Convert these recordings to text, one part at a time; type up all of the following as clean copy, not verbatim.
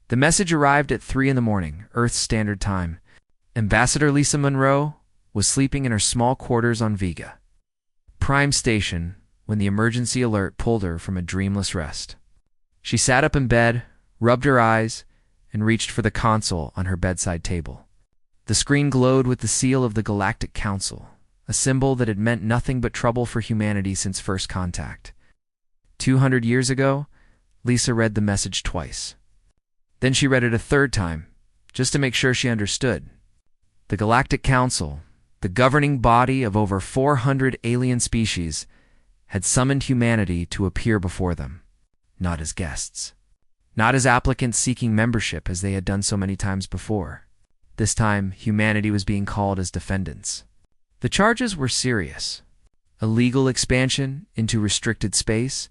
The message arrived at 3 in the morning, Earth's Standard Time. Ambassador Lisa Monroe was sleeping in her small quarters on Vega Prime Station when the emergency alert pulled her from a dreamless rest. She sat up in bed, rubbed her eyes, and reached for the console on her bedside table. The screen glowed with the seal of the Galactic Council, a symbol that had meant nothing but trouble for humanity since first contact. 200 years ago, Lisa read the message twice. Then she read it a third time, just to make sure she understood. The Galactic Council, the governing body of over 400 alien species, had summoned humanity to appear before them, not as guests, not as applicants seeking membership as they had done so many times before. This time, humanity was being called as defendants. The charges were serious: illegal expansion into restricted space,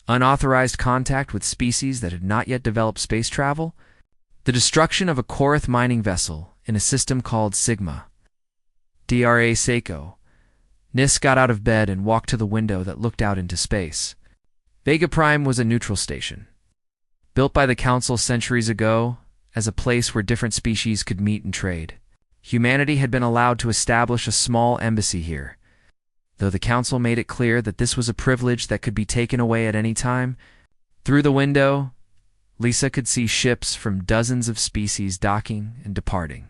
unauthorized contact with species that had not yet developed space travel, the destruction of a Korath mining vessel in a system called Sigma. Dra Seiko. Nis got out of bed and walked to the window that looked out into space. Vega Prime was a neutral station, built by the Council centuries ago as a place where different species could meet and trade. Humanity had been allowed to establish a small embassy here. Though the Council made it clear that this was a privilege that could be taken away at any time, through the window, Lisa could see ships from dozens of species docking and departing.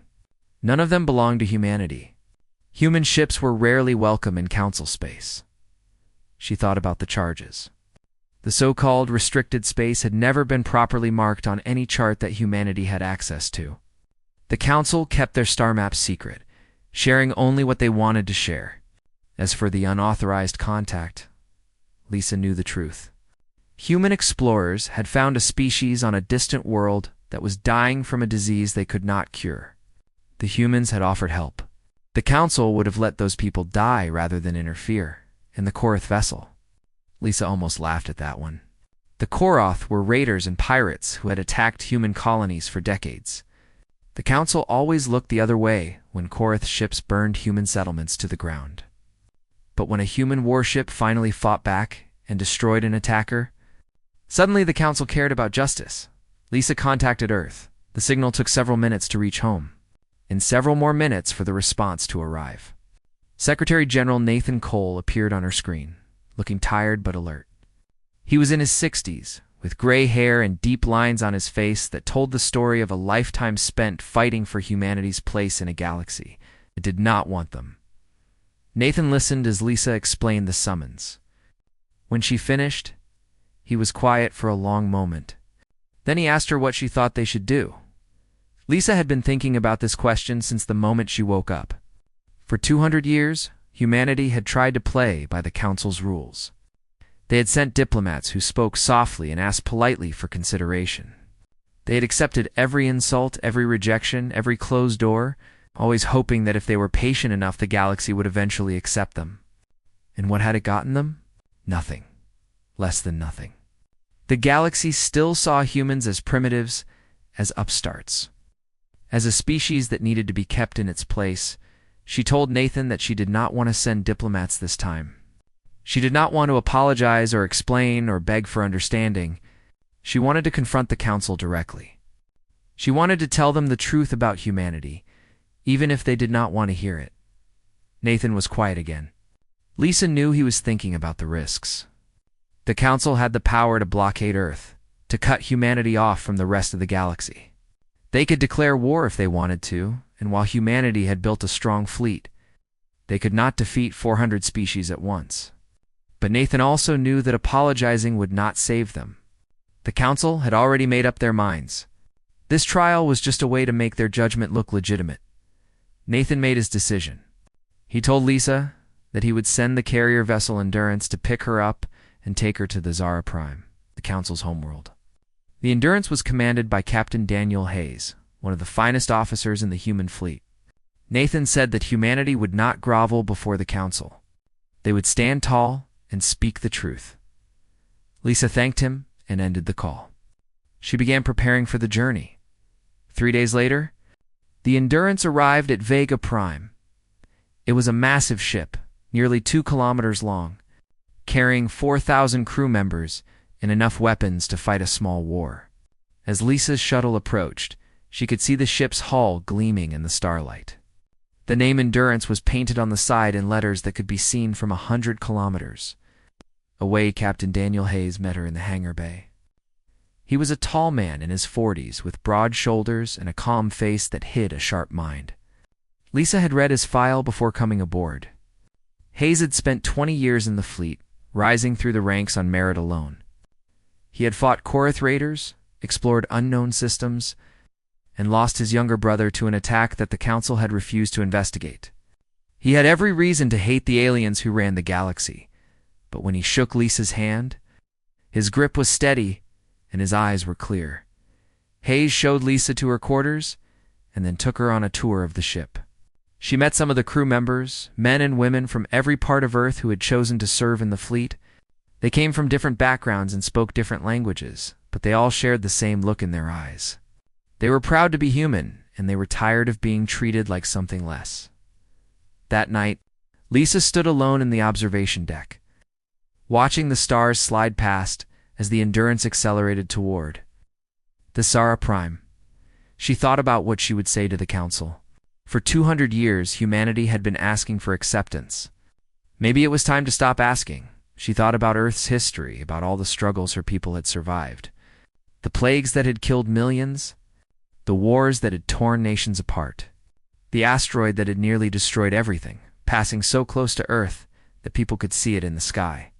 None of them belonged to humanity. Human ships were rarely welcome in Council space. She thought about the charges. The so-called restricted space had never been properly marked on any chart that humanity had access to. The Council kept their star maps secret, sharing only what they wanted to share. As for the unauthorized contact, Lisa knew the truth. Human explorers had found a species on a distant world that was dying from a disease they could not cure. The humans had offered help. The Council would have let those people die rather than interfere. In the Korath vessel. Lisa almost laughed at that one. The Korath were raiders and pirates who had attacked human colonies for decades. The Council always looked the other way when Korath ships burned human settlements to the ground. But when a human warship finally fought back and destroyed an attacker, suddenly the Council cared about justice. Lisa contacted Earth. The signal took several minutes to reach home, and several more minutes for the response to arrive. Secretary General Nathan Cole appeared on her screen, looking tired but alert. He was in his 60s, with gray hair and deep lines on his face that told the story of a lifetime spent fighting for humanity's place in a galaxy that did not want them. Nathan listened as Lisa explained the summons. When she finished, he was quiet for a long moment. Then he asked her what she thought they should do. Lisa had been thinking about this question since the moment she woke up. For 200 years, humanity had tried to play by the Council's rules. They had sent diplomats who spoke softly and asked politely for consideration. They had accepted every insult, every rejection, every closed door, always hoping that if they were patient enough, the galaxy would eventually accept them. And what had it gotten them? Nothing. Less than nothing. The galaxy still saw humans as primitives, as upstarts. As a species that needed to be kept in its place, she told Nathan that she did not want to send diplomats this time. She did not want to apologize or explain or beg for understanding. She wanted to confront the Council directly. She wanted to tell them the truth about humanity, even if they did not want to hear it. Nathan was quiet again. Lisa knew he was thinking about the risks. The Council had the power to blockade Earth, to cut humanity off from the rest of the galaxy. They could declare war if they wanted to, and while humanity had built a strong fleet, they could not defeat 400 species at once. But Nathan also knew that apologizing would not save them. The Council had already made up their minds. This trial was just a way to make their judgment look legitimate. Nathan made his decision. He told Lisa that he would send the carrier vessel Endurance to pick her up and take her to the Zara Prime, the Council's homeworld. The Endurance was commanded by Captain Daniel Hayes, one of the finest officers in the human fleet. Nathan said that humanity would not grovel before the Council. They would stand tall and speak the truth. Lisa thanked him and ended the call. She began preparing for the journey. 3 days later, the Endurance arrived at Vega Prime. It was a massive ship, nearly 2 kilometers long, carrying 4,000 crew members and enough weapons to fight a small war. As Lisa's shuttle approached, she could see the ship's hull gleaming in the starlight. The name Endurance was painted on the side in letters that could be seen from 100 kilometers away. Captain Daniel Hayes met her in the hangar bay. He was a tall man in his 40s with broad shoulders and a calm face that hid a sharp mind. Lisa had read his file before coming aboard. Hayes had spent 20 years in the fleet, rising through the ranks on merit alone. He had fought Korath raiders, explored unknown systems, and lost his younger brother to an attack that the Council had refused to investigate. He had every reason to hate the aliens who ran the galaxy, but when he shook Lisa's hand, his grip was steady and his eyes were clear. Hayes showed Lisa to her quarters and then took her on a tour of the ship. She met some of the crew members, men and women from every part of Earth who had chosen to serve in the fleet. They came from different backgrounds and spoke different languages, but they all shared the same look in their eyes. They were proud to be human, and they were tired of being treated like something less. That night, Lisa stood alone in the observation deck, watching the stars slide past as the Endurance accelerated toward the Sara Prime. She thought about what she would say to the Council. For 200 years, humanity had been asking for acceptance. Maybe it was time to stop asking. She thought about Earth's history, about all the struggles her people had survived. The plagues that had killed millions, the wars that had torn nations apart, the asteroid that had nearly destroyed everything, passing so close to Earth that people could see it in the sky.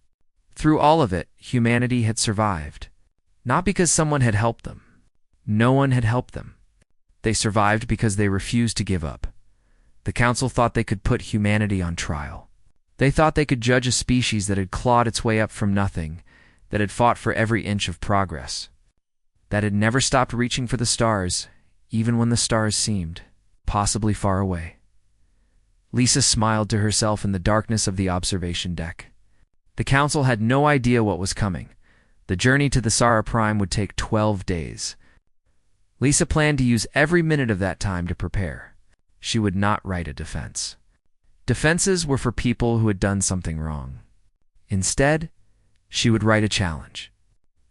Through all of it, humanity had survived. Not because someone had helped them. No one had helped them. They survived because they refused to give up. The Council thought they could put humanity on trial. They thought they could judge a species that had clawed its way up from nothing, that had fought for every inch of progress, that had never stopped reaching for the stars, even when the stars seemed possibly far away. Lisa smiled to herself in the darkness of the observation deck. The Council had no idea what was coming. The journey to the Sara Prime would take 12 days. Lisa planned to use every minute of that time to prepare. She would not write a defense. Defenses were for people who had done something wrong. Instead, she would write a challenge.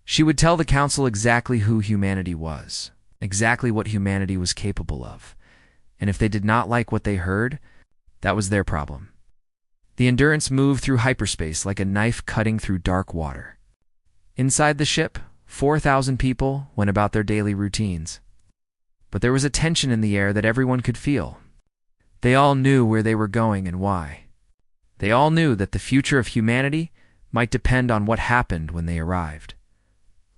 She would tell the Council exactly who humanity was, exactly what humanity was capable of, and if they did not like what they heard, that was their problem. The Endurance moved through hyperspace like a knife cutting through dark water. Inside the ship, 4,000 people went about their daily routines. But there was a tension in the air that everyone could feel. They all knew where they were going and why. They all knew that the future of humanity might depend on what happened when they arrived.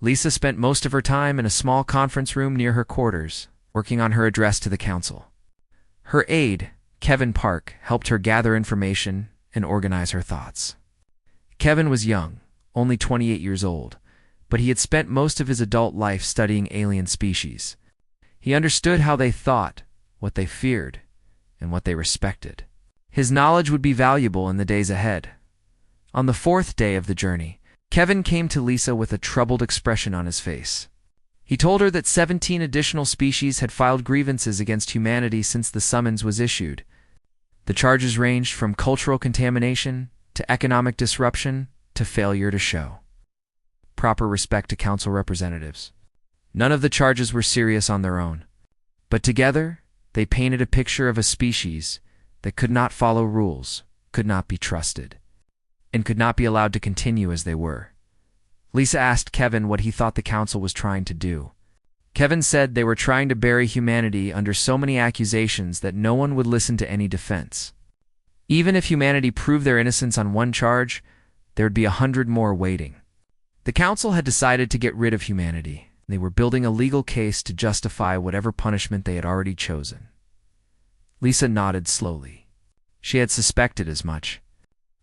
Lisa spent most of her time in a small conference room near her quarters, working on her address to the Council. Her aide, Kevin Park, helped her gather information and organize her thoughts. Kevin was young, only 28 years old, but he had spent most of his adult life studying alien species. He understood how they thought, what they feared, and what they respected. His knowledge would be valuable in the days ahead. On the 4th day of the journey, Kevin came to Lisa with a troubled expression on his face. He told her that 17 additional species had filed grievances against humanity since the summons was issued. The charges ranged from cultural contamination to economic disruption to failure to show proper respect to Council representatives. None of the charges were serious on their own, but together they painted a picture of a species that could not follow rules, could not be trusted, and could not be allowed to continue as they were. Lisa asked Kevin what he thought the Council was trying to do. Kevin said they were trying to bury humanity under so many accusations that no one would listen to any defense. Even if humanity proved their innocence on one charge, there would be 100 more waiting. The Council had decided to get rid of humanity. They were building a legal case to justify whatever punishment they had already chosen. Lisa nodded slowly. She had suspected as much.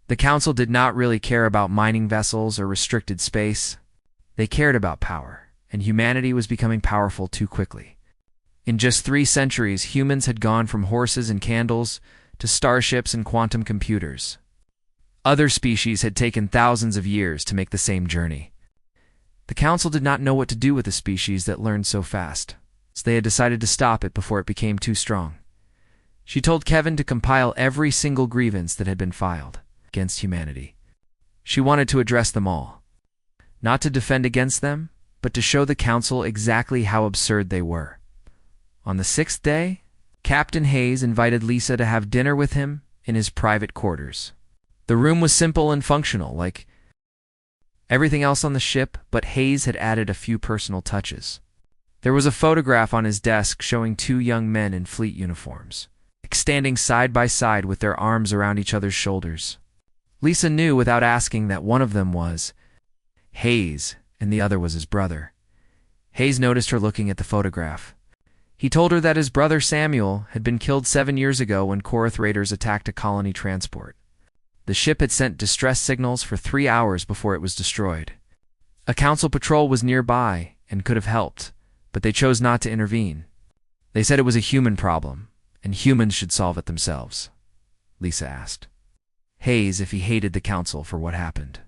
The Council did not really care about mining vessels or restricted space. They cared about power, and humanity was becoming powerful too quickly. In just 3 centuries, humans had gone from horses and candles to starships and quantum computers. Other species had taken thousands of years to make the same journey. The Council did not know what to do with a species that learned so fast, so they had decided to stop it before it became too strong. She told Kevin to compile every single grievance that had been filed against humanity. She wanted to address them all. Not to defend against them, but to show the council exactly how absurd they were. On the sixth day, Captain Hayes invited Lisa to have dinner with him in his private quarters. The room was simple and functional, like everything else on the ship, but Hayes had added a few personal touches. There was a photograph on his desk showing two young men in fleet uniforms, standing side by side with their arms around each other's shoulders. Lisa knew without asking that one of them was Hayes and the other was his brother. Hayes noticed her looking at the photograph. He told her that his brother Samuel had been killed 7 years ago when Korath raiders attacked a colony transport. The ship had sent distress signals for 3 hours before it was destroyed. A council patrol was nearby and could have helped, but they chose not to intervene. They said it was a human problem, and humans should solve it themselves. Lisa asked Hayes if he hated the council for what happened.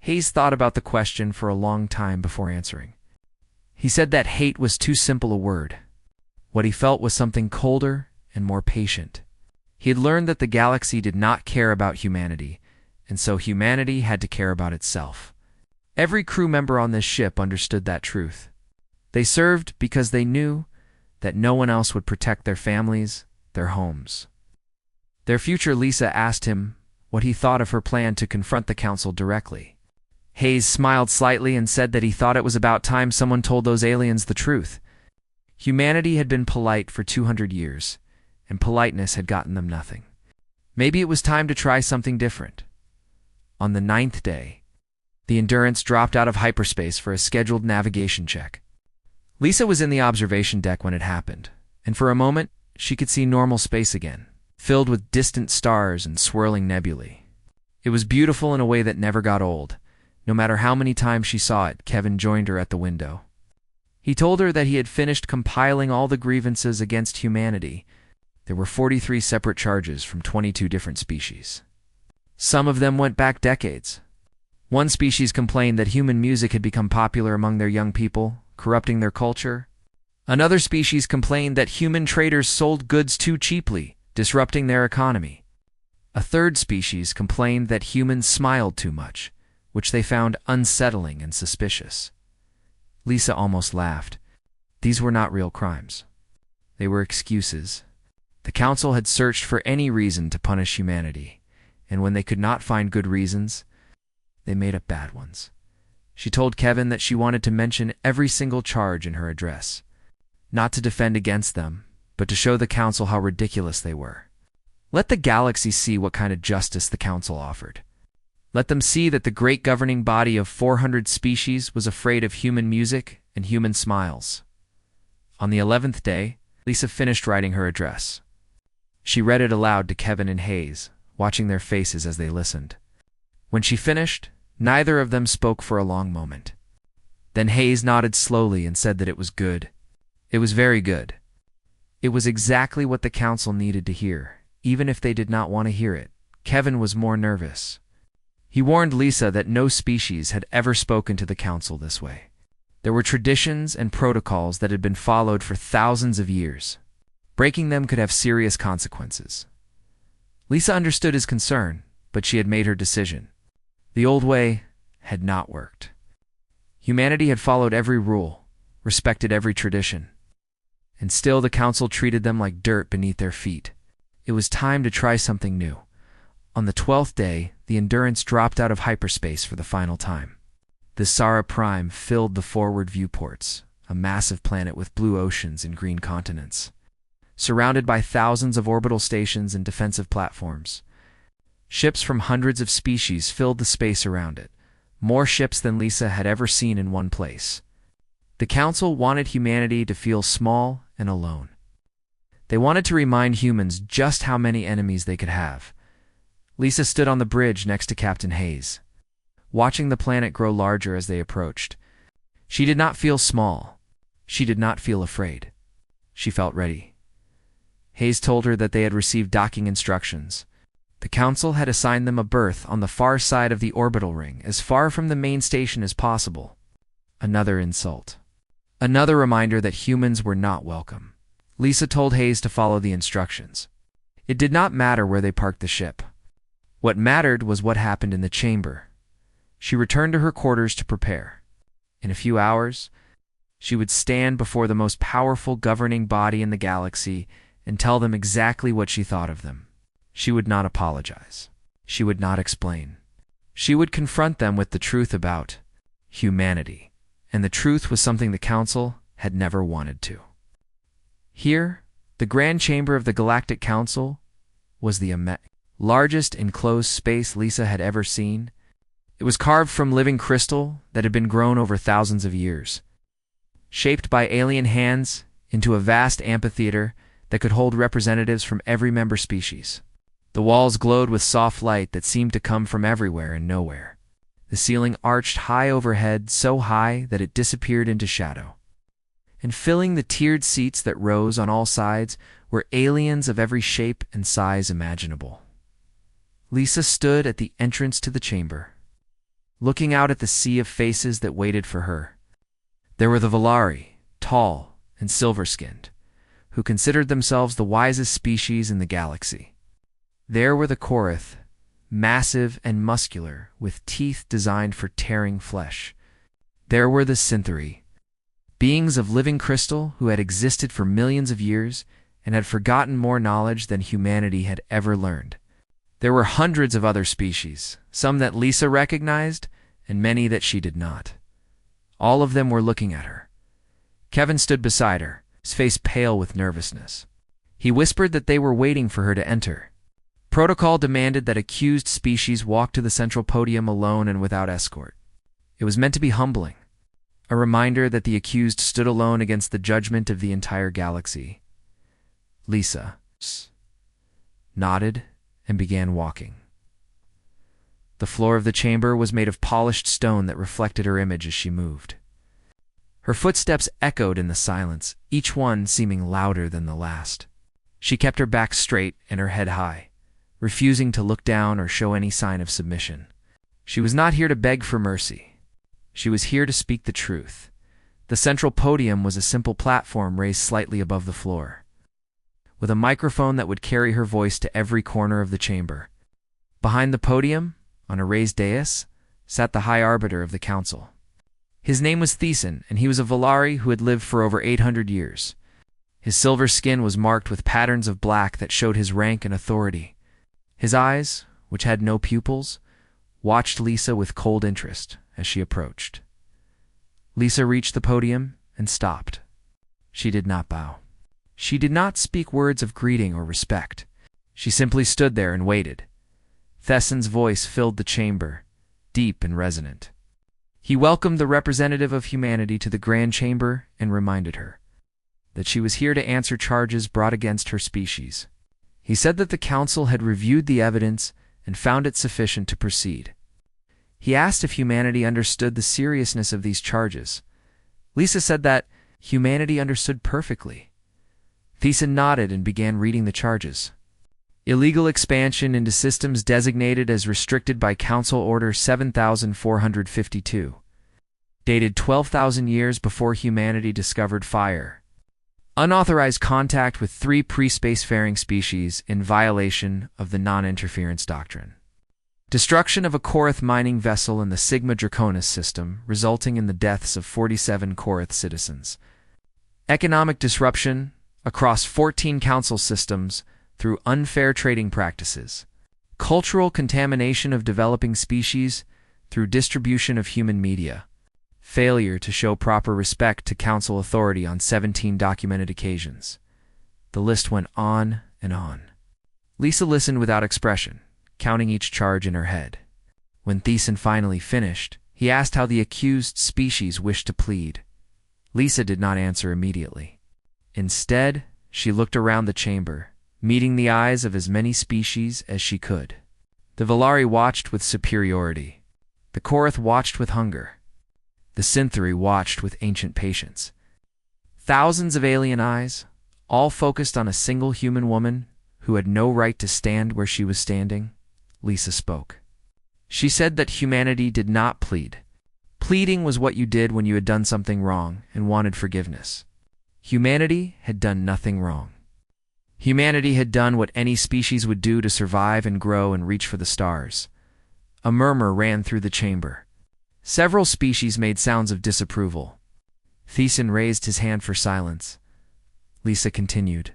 Hayes thought about the question for a long time before answering. He said that hate was too simple a word. What he felt was something colder and more patient. He had learned that the galaxy did not care about humanity, and so humanity had to care about itself. Every crew member on this ship understood that truth. They served because they knew that no one else would protect their families, their homes. Their future Lisa asked him what he thought of her plan to confront the council directly. Hayes smiled slightly and said that he thought it was about time someone told those aliens the truth. Humanity had been polite for 200 years, and politeness had gotten them nothing. Maybe it was time to try something different. On the 9th day, the Endurance dropped out of hyperspace for a scheduled navigation check. Lisa was in the observation deck when it happened, and for a moment she could see normal space again, filled with distant stars and swirling nebulae. It was beautiful in a way that never got old. No matter how many times she saw it, Kevin joined her at the window. He told her that he had finished compiling all the grievances against humanity. There were 43 separate charges from 22 different species. Some of them went back decades. One species complained that human music had become popular among their young people, corrupting their culture. Another species complained that human traders sold goods too cheaply, disrupting their economy. A third species complained that humans smiled too much, which they found unsettling and suspicious. Lisa almost laughed. These were not real crimes. They were excuses. The council had searched for any reason to punish humanity, and when they could not find good reasons, they made up bad ones. She told Kevin that she wanted to mention every single charge in her address, not to defend against them, but to show the council how ridiculous they were. Let the galaxy see what kind of justice the council offered. Let them see that the great governing body of 400 species was afraid of human music and human smiles. On the 11th day, Lisa finished writing her address. She read it aloud to Kevin and Hayes, watching their faces as they listened. When she finished, neither of them spoke for a long moment. Then Hayes nodded slowly and said that it was good. It was very good. It was exactly what the council needed to hear, even if they did not want to hear it. Kevin was more nervous. He warned Lisa that no species had ever spoken to the council this way. There were traditions and protocols that had been followed for thousands of years. Breaking them could have serious consequences. Lisa understood his concern, but she had made her decision. The old way had not worked. Humanity had followed every rule, respected every tradition, and still the council treated them like dirt beneath their feet. It was time to try something new. On the 12th day, the Endurance dropped out of hyperspace for the final time. The Sara Prime filled the forward viewports, a massive planet with blue oceans and green continents, surrounded by thousands of orbital stations and defensive platforms. Ships from hundreds of species filled the space around it, more ships than Lisa had ever seen in one place. The council wanted humanity to feel small and alone. They wanted to remind humans just how many enemies they could have. Lisa stood on the bridge next to Captain Hayes, watching the planet grow larger as they approached. She did not feel small. She did not feel afraid. She felt ready. Hayes told her that they had received docking instructions. The council had assigned them a berth on the far side of the orbital ring, as far from the main station as possible. Another insult. Another reminder that humans were not welcome. Lisa told Hayes to follow the instructions. It did not matter where they parked the ship. What mattered was what happened in the chamber. She returned to her quarters to prepare. In a few hours, she would stand before the most powerful governing body in the galaxy and tell them exactly what she thought of them. She would not apologize. She would not explain. She would confront them with the truth about humanity, and the truth was something the Council had never wanted to. Here, the Grand Chamber of the Galactic Council was the largest enclosed space Lisa had ever seen. It was carved from living crystal that had been grown over thousands of years, shaped by alien hands into a vast amphitheater that could hold representatives from every member species. The walls glowed with soft light that seemed to come from everywhere and nowhere. The ceiling arched high overhead, so high that it disappeared into shadow. And filling the tiered seats that rose on all sides were aliens of every shape and size imaginable. Lisa stood at the entrance to the chamber, looking out at the sea of faces that waited for her. There were the Volari, tall and silver-skinned, who considered themselves the wisest species in the galaxy. There were the Korath, massive and muscular, with teeth designed for tearing flesh. There were the Syntheri, beings of living crystal who had existed for millions of years and had forgotten more knowledge than humanity had ever learned. There were hundreds of other species, some that Lisa recognized and many that she did not. All of them were looking at her. Kevin stood beside her, his face pale with nervousness. He whispered that they were waiting for her to enter. Protocol demanded that accused species walk to the central podium alone and without escort. It was meant to be humbling, a reminder that the accused stood alone against the judgment of the entire galaxy. Lisa nodded and began walking. The floor of the chamber was made of polished stone that reflected her image as she moved. Her footsteps echoed in the silence, each one seeming louder than the last. She kept her back straight and her head high, refusing to look down or show any sign of submission. She was not here to beg for mercy. She was here to speak the truth. The central podium was a simple platform raised slightly above the floor, with a microphone that would carry her voice to every corner of the chamber. Behind the podium, on a raised dais, sat the High Arbiter of the Council. His name was Thiessen, and he was a Volari who had lived for over 800 years. His silver skin was marked with patterns of black that showed his rank and authority. His eyes, which had no pupils, watched Lisa with cold interest as she approached. Lisa reached the podium and stopped. She did not bow. She did not speak words of greeting or respect. She simply stood there and waited. Thiessen's voice filled the chamber, deep and resonant. He welcomed the representative of humanity to the Grand Chamber and reminded her that she was here to answer charges brought against her species. He said that the Council had reviewed the evidence and found it sufficient to proceed. He asked if humanity understood the seriousness of these charges. Lisa said that humanity understood perfectly. Thiessen nodded and began reading the charges. Illegal expansion into systems designated as restricted by Council Order 7452, dated 12,000 years before humanity discovered fire. Unauthorized contact with 3 pre-spacefaring species in violation of the non-interference doctrine. Destruction of a Korath mining vessel in the Sigma Draconis system, resulting in the deaths of 47 Korath citizens. Economic disruption across 14 Council systems through unfair trading practices. Cultural contamination of developing species through distribution of human media. Failure to show proper respect to Council authority on 17 documented occasions. The list went on and on. Lisa listened without expression, counting each charge in her head. When Thiessen finally finished, he asked how the accused species wished to plead. Lisa did not answer immediately. Instead, she looked around the chamber, meeting the eyes of as many species as she could. The Volari watched with superiority. The Korath watched with hunger. The Syntheri watched with ancient patience. Thousands of alien eyes, all focused on a single human woman who had no right to stand where she was standing. Lisa spoke. She said that humanity did not plead. Pleading was what you did when you had done something wrong and wanted forgiveness. Humanity had done nothing wrong. Humanity had done what any species would do to survive and grow and reach for the stars. A murmur ran through the chamber. Several species made sounds of disapproval. Thiessen raised his hand for silence. Lisa continued.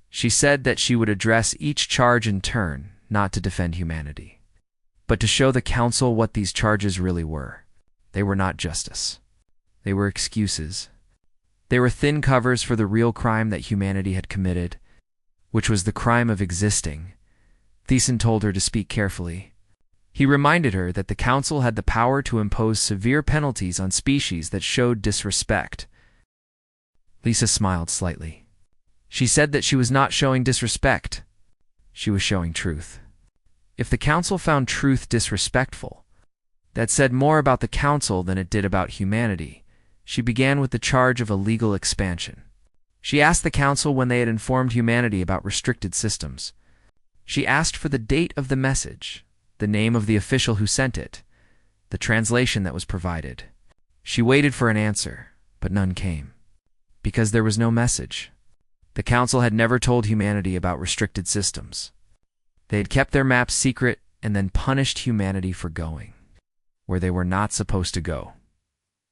She said that she would address each charge in turn, not to defend humanity, but to show the council what these charges really were. They were not justice. They were excuses. They were thin covers for the real crime that humanity had committed, which was the crime of existing. Thiessen told her to speak carefully. He reminded her that the council had the power to impose severe penalties on species that showed disrespect. Lisa smiled slightly. She said that she was not showing disrespect. She was showing truth. If the council found truth disrespectful, that said more about the council than it did about humanity. She began with the charge of illegal expansion. She asked the council when they had informed humanity about restricted systems. She asked for the date of the message, the name of the official who sent it, the translation that was provided. She waited for an answer, but none came. Because there was no message. The council had never told humanity about restricted systems. They had kept their maps secret and then punished humanity for going where they were not supposed to go.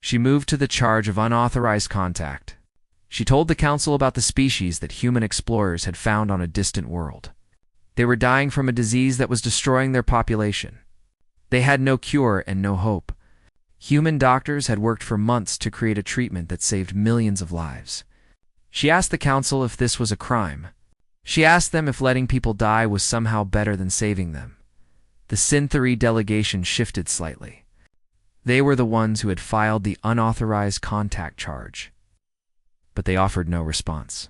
She moved to the charge of unauthorized contact. She told the council about the species that human explorers had found on a distant world. They were dying from a disease that was destroying their population. They had no cure and no hope. Human doctors had worked for months to create a treatment that saved millions of lives. She asked the council if this was a crime. She asked them if letting people die was somehow better than saving them. The Synthery delegation shifted slightly. They were the ones who had filed the unauthorized contact charge. But they offered no response.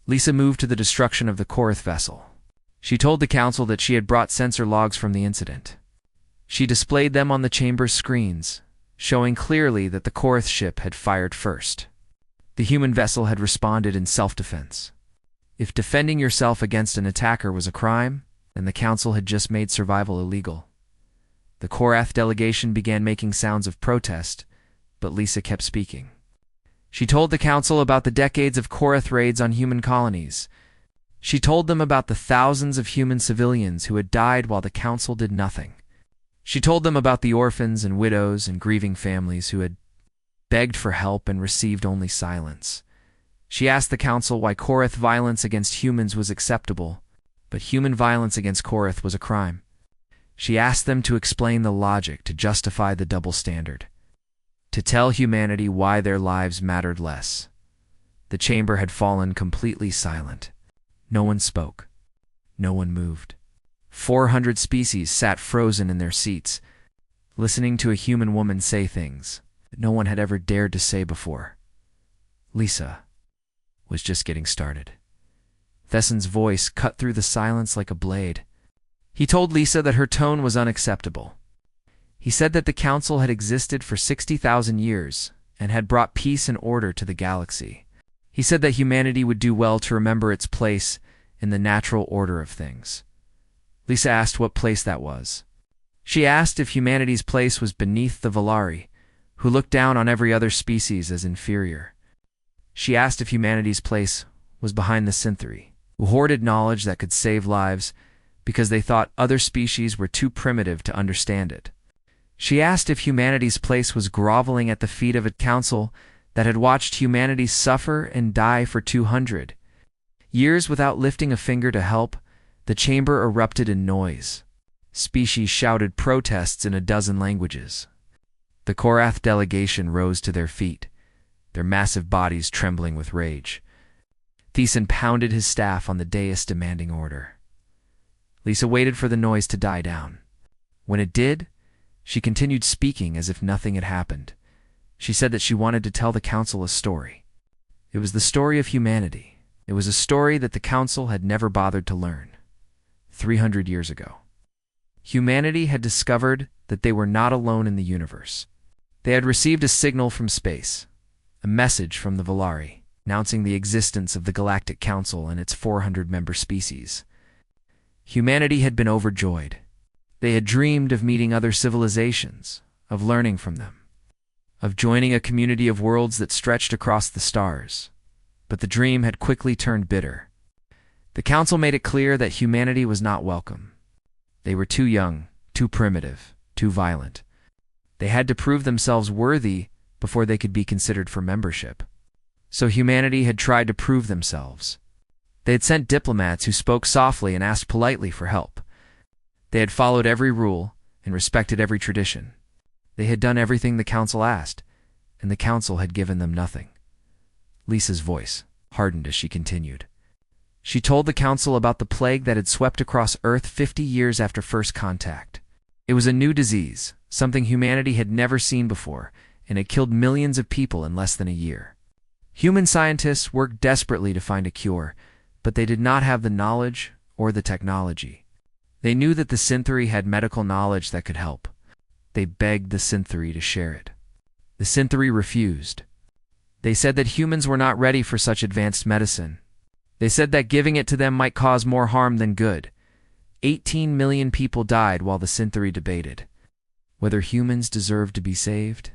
Lisa moved to the destruction of the Korath vessel. She told the council that she had brought sensor logs from the incident. She displayed them on the chamber's screens, showing clearly that the Korath ship had fired first. The human vessel had responded in self-defense. If defending yourself against an attacker was a crime, then the council had just made survival illegal. The Korath delegation began making sounds of protest, but Lisa kept speaking. She told the council about the decades of Korath raids on human colonies. She told them about the thousands of human civilians who had died while the council did nothing. She told them about the orphans and widows and grieving families who had begged for help and received only silence. She asked the council why Korath violence against humans was acceptable, but human violence against Korath was a crime. She asked them to explain the logic to justify the double standard, to tell humanity why their lives mattered less. The chamber had fallen completely silent. No one spoke. No one moved. 400 species sat frozen in their seats, listening to a human woman say things that no one had ever dared to say before. Lisa was just getting started. Thiessen's voice cut through the silence like a blade. He told Lisa that her tone was unacceptable. He said that the council had existed for 60,000 years and had brought peace and order to the galaxy. He said that humanity would do well to remember its place in the natural order of things. Lisa asked what place that was. She asked if humanity's place was beneath the Volari, who looked down on every other species as inferior. She asked if humanity's place was behind the Synthery, who hoarded knowledge that could save lives because they thought other species were too primitive to understand it. She asked if humanity's place was groveling at the feet of a council that had watched humanity suffer and die for 200 years without lifting a finger to help. The chamber erupted in noise. Species shouted protests in a dozen languages. The Korath delegation rose to their feet, their massive bodies trembling with rage. Thiessen pounded his staff on the dais demanding order. Lisa waited for the noise to die down. When it did, she continued speaking as if nothing had happened. She said that she wanted to tell the council a story. It was the story of humanity. It was a story that the council had never bothered to learn. 300 years ago, humanity had discovered that they were not alone in the universe. They had received a signal from space, a message from the Volari, announcing the existence of the Galactic Council and its 400-member species. Humanity had been overjoyed. They had dreamed of meeting other civilizations, of learning from them, of joining a community of worlds that stretched across the stars. But the dream had quickly turned bitter. The council made it clear that humanity was not welcome. They were too young, too primitive, too violent. They had to prove themselves worthy before they could be considered for membership. So humanity had tried to prove themselves. They had sent diplomats who spoke softly and asked politely for help. They had followed every rule and respected every tradition. They had done everything the council asked, and the council had given them nothing. Lisa's voice hardened as she continued. She told the council about the plague that had swept across Earth 50 years after first contact. It was a new disease, something humanity had never seen before, and it killed millions of people in less than a year. Human scientists worked desperately to find a cure, but they did not have the knowledge or the technology. They knew that the Synthery had medical knowledge that could help. They begged the Synthery to share it. The Synthery refused. They said that humans were not ready for such advanced medicine. They said that giving it to them might cause more harm than good. 18 million people died while the Synthery debated whether humans deserved to be saved.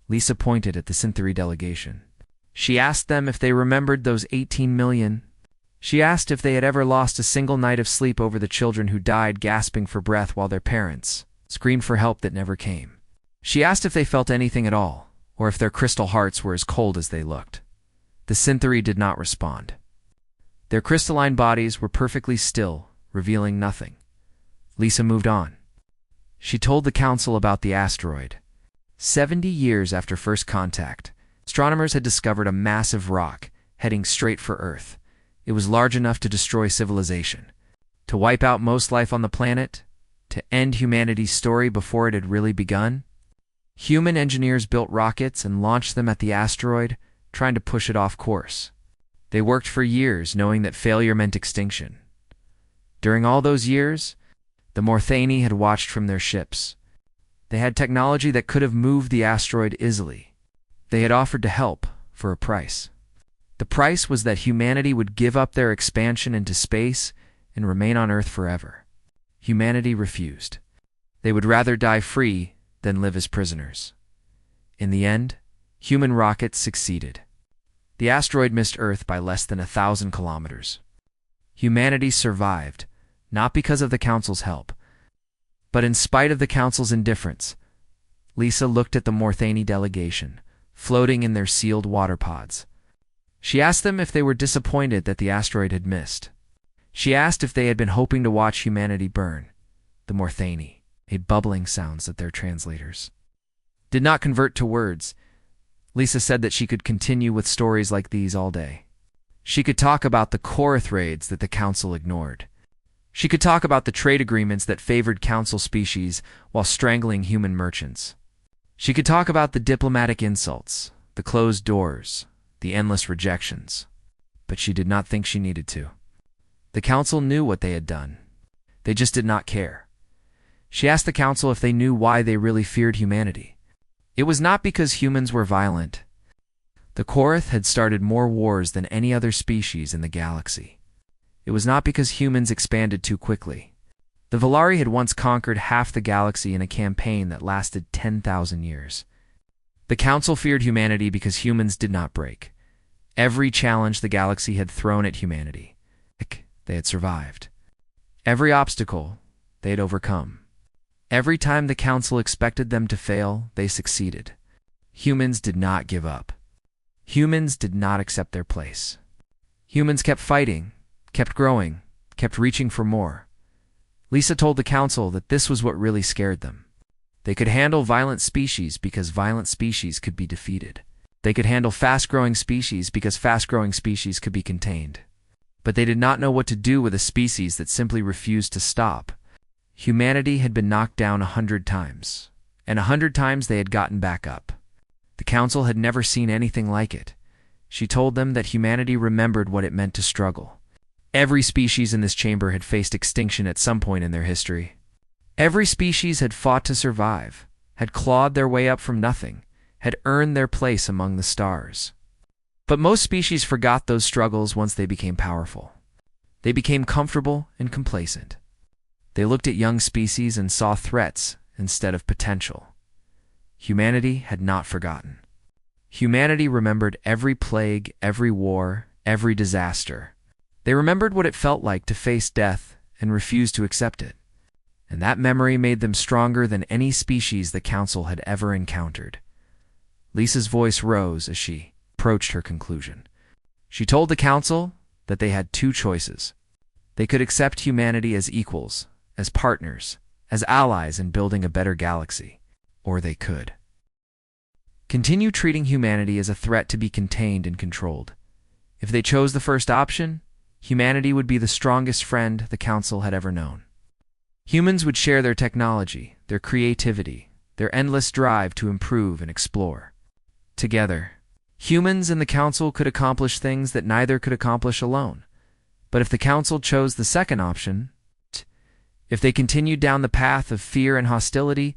Lisa pointed at the Synthery delegation. She asked them if they remembered those 18 million. She asked if they had ever lost a single night of sleep over the children who died gasping for breath while their parents screamed for help that never came. She asked if they felt anything at all, or if their crystal hearts were as cold as they looked. The Synthery did not respond. Their crystalline bodies were perfectly still, revealing nothing. Lisa moved on. She told the council about the asteroid. 70 years after first contact, astronomers had discovered a massive rock heading straight for Earth. It was large enough to destroy civilization, to wipe out most life on the planet, to end humanity's story before it had really begun. Human engineers built rockets and launched them at the asteroid, trying to push it off course. They worked for years, knowing that failure meant extinction. During all those years, the Morthani had watched from their ships. They had technology that could have moved the asteroid easily. They had offered to help for a price. The price was that humanity would give up their expansion into space and remain on Earth forever. Humanity refused. They would rather die free than live as prisoners. In the end, human rockets succeeded. The asteroid missed Earth by less than 1,000 kilometers. Humanity survived, not because of the Council's help, but in spite of the Council's indifference. Lisa looked at the Morthani delegation, floating in their sealed water pods. She asked them if they were disappointed that the asteroid had missed. She asked if they had been hoping to watch humanity burn. The Morthani made bubbling sounds at their translators. Did not convert to words. Lisa said that she could continue with stories like these all day. She could talk about the Korath raids that the Council ignored. She could talk about the trade agreements that favored Council species while strangling human merchants. She could talk about the diplomatic insults, the closed doors, the endless rejections. But she did not think she needed to. The Council knew what they had done. They just did not care. She asked the Council if they knew why they really feared humanity. It was not because humans were violent. The Korath had started more wars than any other species in the galaxy. It was not because humans expanded too quickly. The Valari had once conquered half the galaxy in a campaign that lasted 10,000 years. The Council feared humanity because humans did not break. Every challenge the galaxy had thrown at humanity, they had survived. Every obstacle they had overcome. Every time the Council expected them to fail, they succeeded. Humans did not give up. Humans did not accept their place. Humans kept fighting, kept growing, kept reaching for more. Lisa told the Council that this was what really scared them. They could handle violent species because violent species could be defeated. They could handle fast-growing species because fast-growing species could be contained. But they did not know what to do with a species that simply refused to stop. Humanity had been knocked down 100 times, and 100 times they had gotten back up. The Council had never seen anything like it. She told them that humanity remembered what it meant to struggle. Every species in this chamber had faced extinction at some point in their history. Every species had fought to survive, had clawed their way up from nothing, had earned their place among the stars. But most species forgot those struggles once they became powerful. They became comfortable and complacent. They looked at young species and saw threats instead of potential. Humanity had not forgotten. Humanity remembered every plague, every war, every disaster. They remembered what it felt like to face death and refuse to accept it. and that memory made them stronger than any species the Council had ever encountered. Lisa's voice rose as she approached her conclusion. She told the Council that they had two choices. They could accept humanity as equals, as partners, as allies in building a better galaxy, or they could continue treating humanity as a threat to be contained and controlled. If they chose the first option, humanity would be the strongest friend the Council had ever known. Humans would share their technology, their creativity, their endless drive to improve and explore. Together, humans and the Council could accomplish things that neither could accomplish alone. But if the Council chose the second option, if they continued down the path of fear and hostility,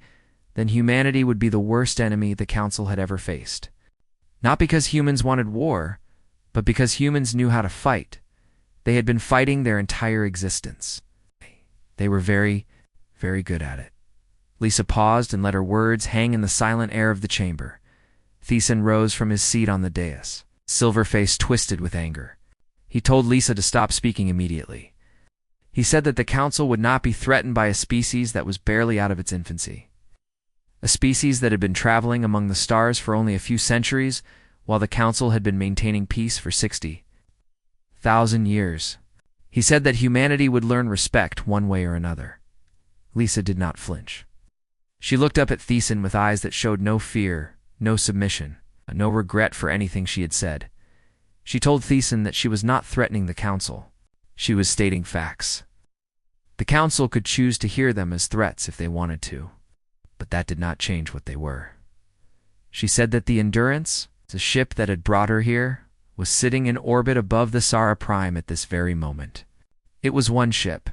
then humanity would be the worst enemy the Council had ever faced. Not because humans wanted war, but because humans knew how to fight. They had been fighting their entire existence. They were very, very good at it. Lisa paused and let her words hang in the silent air of the chamber. Thiessen rose from his seat on the dais, silver face twisted with anger. He told Lisa to stop speaking immediately. He said that the Council would not be threatened by a species that was barely out of its infancy. A species that had been traveling among the stars for only a few centuries, while the Council had been maintaining peace for 60,000 years. He said that humanity would learn respect one way or another. Lisa did not flinch. She looked up at Thiessen with eyes that showed no fear, no submission, no regret for anything she had said. She told Thiessen that she was not threatening the Council. She was stating facts. The Council could choose to hear them as threats if they wanted to, but that did not change what they were. She said that the Endurance, the ship that had brought her here, was sitting in orbit above the Sara Prime at this very moment. It was one ship,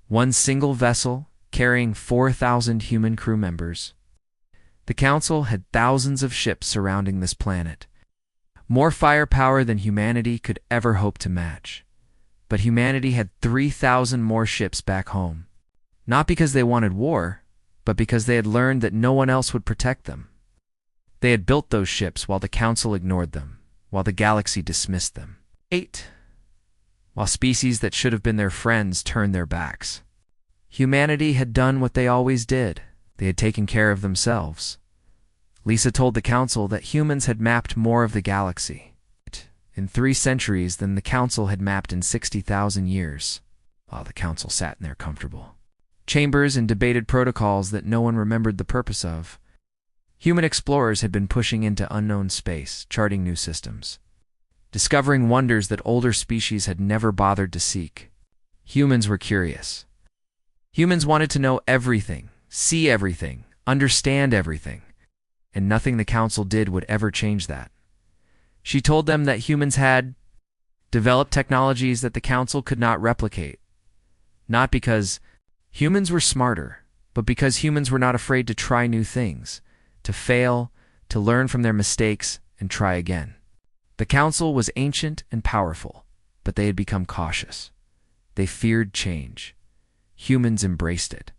one single vessel carrying 4,000 human crew members. The Council had thousands of ships surrounding this planet, more firepower than humanity could ever hope to match. But humanity had 3,000 more ships back home, not because they wanted war, but because they had learned that no one else would protect them. They had built those ships while the Council ignored them, while the galaxy dismissed them. 8. While species that should have been their friends turned their backs. Humanity had done what they always did. They had taken care of themselves. Lisa told the Council that humans had mapped more of the galaxy in 3 centuries than the Council had mapped in 60,000 years. While the Council sat in their comfortable chambers and debated protocols that no one remembered the purpose of. Human explorers had been pushing into unknown space, charting new systems, discovering wonders that older species had never bothered to seek. Humans were curious. Humans wanted to know everything, see everything, understand everything, and nothing the Council did would ever change that. She told them that humans had developed technologies that the Council could not replicate, not because humans were smarter, but because humans were not afraid to try new things, to fail, to learn from their mistakes, and try again. The Council was ancient and powerful, but they had become cautious. They feared change. Humans embraced it.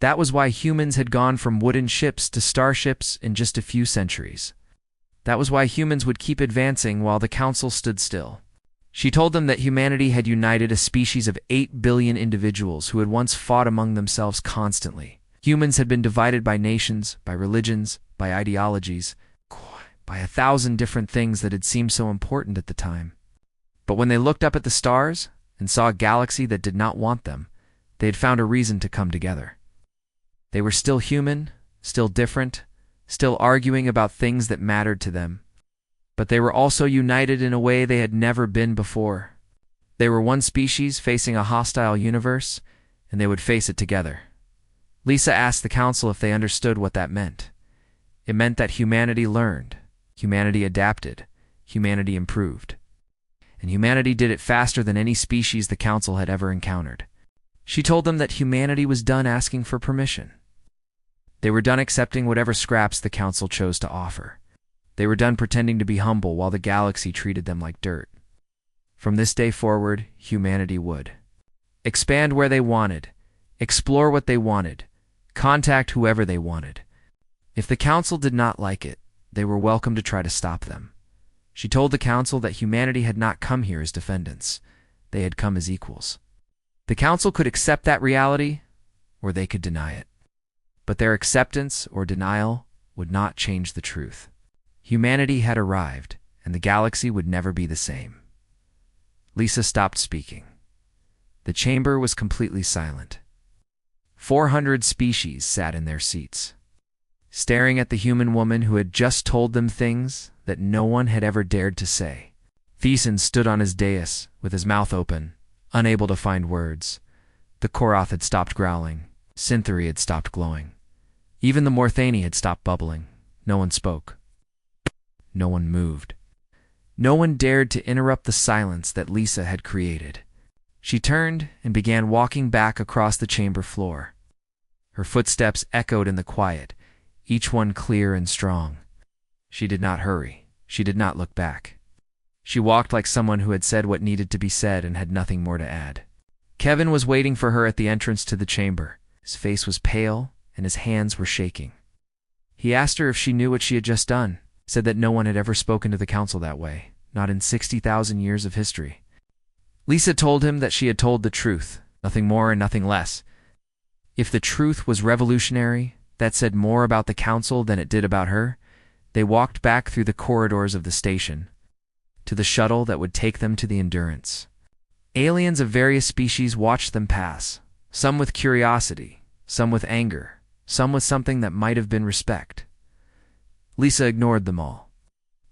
That was why humans had gone from wooden ships to starships in just a few centuries. That was why humans would keep advancing while the Council stood still. She told them that humanity had united a species of 8 billion individuals who had once fought among themselves constantly. Humans had been divided by nations, by religions, by ideologies, by 1,000 different things that had seemed so important at the time. But when they looked up at the stars and saw a galaxy that did not want them, they had found a reason to come together. They were still human, still different, still arguing about things that mattered to them. But they were also united in a way they had never been before. They were one species facing a hostile universe, and they would face it together. Lisa asked the Council if they understood what that meant. It meant that humanity learned, humanity adapted, humanity improved. And humanity did it faster than any species the Council had ever encountered. She told them that humanity was done asking for permission. They were done accepting whatever scraps the Council chose to offer. They were done pretending to be humble while the galaxy treated them like dirt. From this day forward, humanity would expand where they wanted, explore what they wanted, contact whoever they wanted. If the Council did not like it, they were welcome to try to stop them. She told the Council that humanity had not come here as defendants. They had come as equals. The Council could accept that reality, or they could deny it. But their acceptance or denial would not change the truth. Humanity had arrived, and the galaxy would never be the same. Lisa stopped speaking. The chamber was completely silent. 400 species sat in their seats, staring at the human woman who had just told them things that no one had ever dared to say. Thesan stood on his dais, with his mouth open, unable to find words. The Koroth had stopped growling. Synthary had stopped glowing. Even the Morthani had stopped bubbling. No one spoke. No one moved. No one dared to interrupt the silence that Lisa had created. She turned and began walking back across the chamber floor. Her footsteps echoed in the quiet, each one clear and strong. She did not hurry. She did not look back. She walked like someone who had said what needed to be said and had nothing more to add. Kevin was waiting for her at the entrance to the chamber. His face was pale, and his hands were shaking. He asked her if she knew what she had just done, said that no one had ever spoken to the council that way, not in 60,000 years of history. Lisa told him that she had told the truth, nothing more and nothing less. If the truth was revolutionary, that said more about the council than it did about her. They walked back through the corridors of the station, to the shuttle that would take them to the Endurance. Aliens of various species watched them pass, some with curiosity, some with anger, some with something that might have been respect. Lisa ignored them all.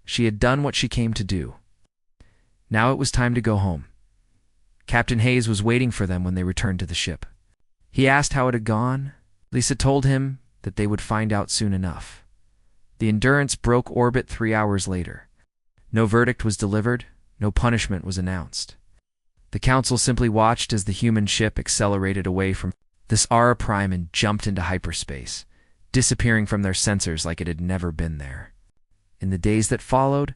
She had done what she came to do. Now it was time to go home. Captain Hayes was waiting for them when they returned to the ship. He asked how it had gone. Lisa told him that they would find out soon enough. The Endurance broke orbit 3 hours later. No verdict was delivered, no punishment was announced. The council simply watched as the human ship accelerated away from this Ara Prime and jumped into hyperspace, disappearing from their sensors like it had never been there. In the days that followed,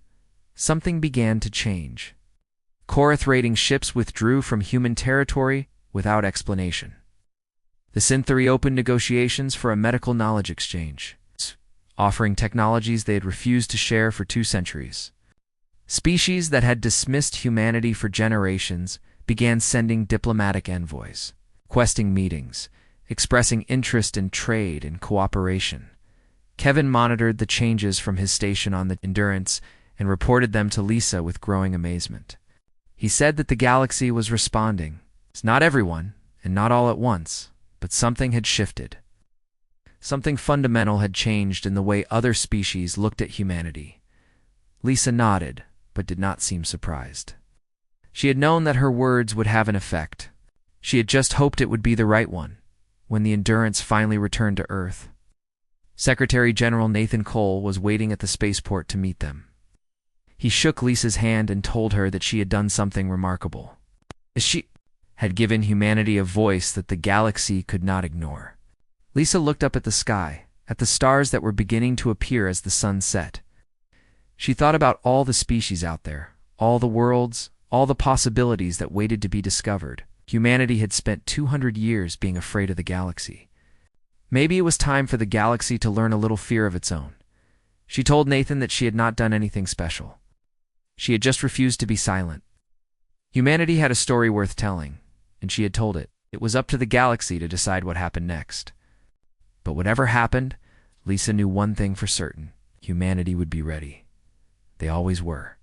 something began to change. Koroth raiding ships withdrew from human territory without explanation. The Synthary opened negotiations for a medical knowledge exchange, offering technologies they had refused to share for 2 centuries. Species that had dismissed humanity for generations began sending diplomatic envoys, requesting meetings, expressing interest in trade and cooperation. Kevin monitored the changes from his station on the Endurance and reported them to Lisa with growing amazement. He said that the galaxy was responding. It's not everyone, and not all at once, but something had shifted. Something fundamental had changed in the way other species looked at humanity. Lisa nodded, but did not seem surprised. She had known that her words would have an effect. She had just hoped it would be the right one, when the Endurance finally returned to Earth. Secretary General Nathan Cole was waiting at the spaceport to meet them. He shook Lisa's hand and told her that she had done something remarkable. She had given humanity a voice that the galaxy could not ignore. Lisa looked up at the sky, at the stars that were beginning to appear as the sun set. She thought about all the species out there, all the worlds, all the possibilities that waited to be discovered. Humanity had spent 200 years being afraid of the galaxy. Maybe it was time for the galaxy to learn a little fear of its own. She told Nathan that she had not done anything special. She had just refused to be silent. Humanity had a story worth telling, and she had told it. It was up to the galaxy to decide what happened next. But whatever happened, Lisa knew one thing for certain: humanity would be ready. They always were.